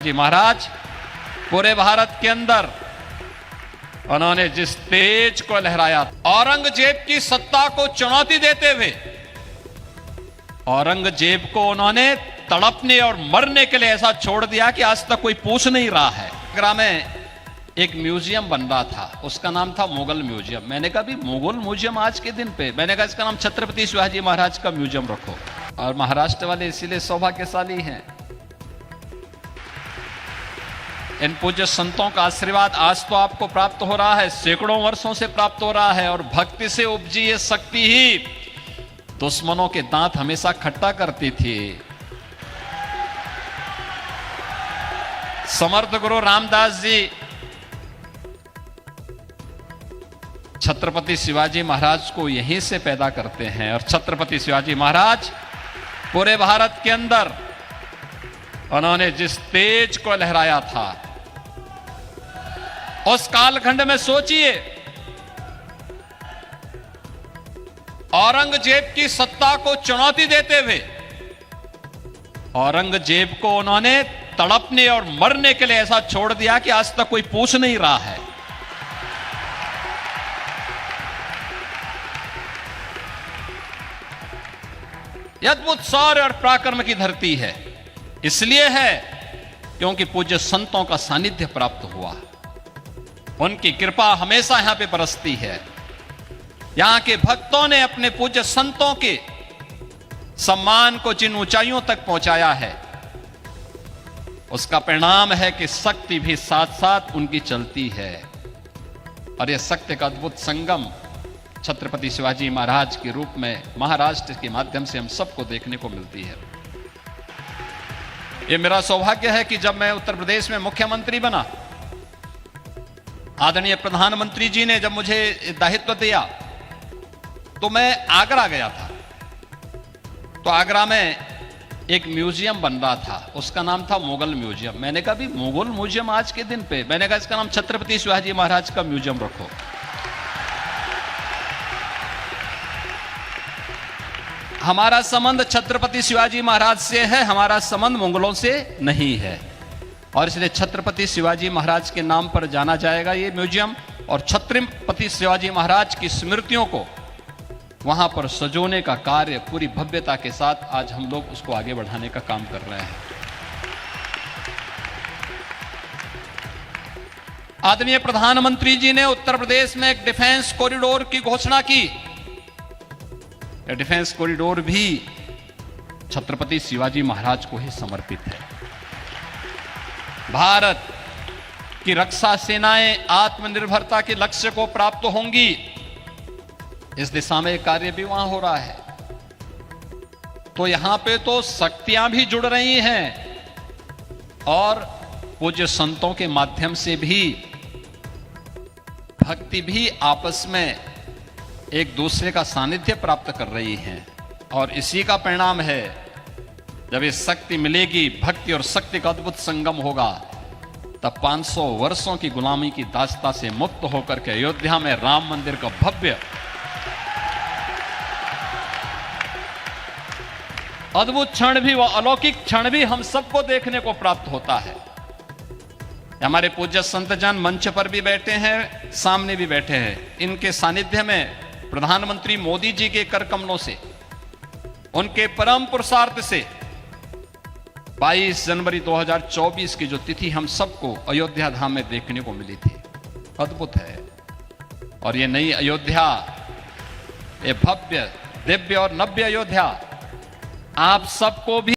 जी महाराज पूरे भारत के अंदर उन्होंने जिस तेज को लहराया, औरंगजेब की सत्ता को चुनौती देते हुए औरंगजेब को उन्होंने तड़पने और मरने के लिए ऐसा छोड़ दिया कि आज तक कोई पूछ नहीं रहा है। आगरा में एक म्यूजियम बन रहा था, उसका नाम था मुगल म्यूजियम। मैंने कहा भी मुगल म्यूजियम आज के दिन पे, मैंने कहा इसका नाम छत्रपति शिवाजी महाराज का म्यूजियम रखो। और महाराष्ट्र वाले इसीलिए सौभाग्यशाली हैं, इन पूज्य संतों का आशीर्वाद आज तो आपको प्राप्त हो रहा है, सैकड़ों वर्षों से प्राप्त हो रहा है। और भक्ति से उपजी ये शक्ति ही दुश्मनों के दांत हमेशा खट्टा करती थी। समर्थ गुरु रामदास जी छत्रपति शिवाजी महाराज को यहीं से पैदा करते हैं। और छत्रपति शिवाजी महाराज पूरे भारत के अंदर उन्होंने जिस तेज को लहराया था, उस कालखंड में सोचिए, औरंगजेब की सत्ता को चुनौती देते हुए औरंगजेब को उन्होंने तड़पने और मरने के लिए ऐसा छोड़ दिया कि आज तक कोई पूछ नहीं रहा है। यह अद्भुत शौर्य और पराक्रम की धरती है, इसलिए है क्योंकि पूज्य संतों का सानिध्य प्राप्त हुआ, उनकी कृपा हमेशा यहां पे बरसती है। यहां के भक्तों ने अपने पूज्य संतों के सम्मान को जिन ऊंचाइयों तक पहुंचाया है, उसका परिणाम है कि शक्ति भी साथ साथ उनकी चलती है। और यह शक्ति का अद्भुत संगम छत्रपति शिवाजी महाराज के रूप में महाराष्ट्र के माध्यम से हम सबको देखने को मिलती है। यह मेरा सौभाग्य है कि जब मैं उत्तर प्रदेश में मुख्यमंत्री बना, आदरणीय प्रधानमंत्री जी ने जब मुझे दायित्व दिया तो मैं आगरा गया था। तो आगरा में एक म्यूजियम बन रहा था, उसका नाम था मुगल म्यूजियम। मैंने कहा भी मुगल म्यूजियम आज के दिन पे, मैंने कहा इसका नाम छत्रपति शिवाजी महाराज का म्यूजियम रखो। हमारा संबंध छत्रपति शिवाजी महाराज से है, हमारा संबंध मुगलों से नहीं है। और इसलिए छत्रपति शिवाजी महाराज के नाम पर जाना जाएगा ये म्यूजियम। और छत्रपति शिवाजी महाराज की स्मृतियों को वहां पर सजोने का कार्य पूरी भव्यता के साथ आज हम लोग उसको आगे बढ़ाने का काम कर रहे हैं। आदरणीय प्रधानमंत्री जी ने उत्तर प्रदेश में एक डिफेंस कॉरिडोर की घोषणा की। यह डिफेंस कॉरिडोर भी छत्रपति शिवाजी महाराज को ही समर्पित है। भारत की रक्षा सेनाएं आत्मनिर्भरता के लक्ष्य को प्राप्त होंगी, इस दिशा में कार्य भी वहां हो रहा है। तो यहां पे तो शक्तियां भी जुड़ रही हैं और पूज्य संतों के माध्यम से भी भक्ति भी आपस में एक दूसरे का सानिध्य प्राप्त कर रही है। और इसी का परिणाम है, जब ये शक्ति मिलेगी, भक्ति और शक्ति का अद्भुत संगम होगा, तब 500 वर्षों की गुलामी की दास्ता से मुक्त होकर के अयोध्या में राम मंदिर का भव्य अद्भुत क्षण भी, वह अलौकिक क्षण भी हम सबको देखने को प्राप्त होता है। हमारे पूज्य संतजन मंच पर भी बैठे हैं, सामने भी बैठे हैं। इनके सानिध्य में प्रधानमंत्री मोदी जी के कर कमलों से, उनके परम पुरुषार्थ से 22 जनवरी 2024 की जो तिथि हम सबको अयोध्या धाम में देखने को मिली थी, अद्भुत है। और ये नई अयोध्या, ये भव्य, दिव्य और नव्य अयोध्या आप सबको भी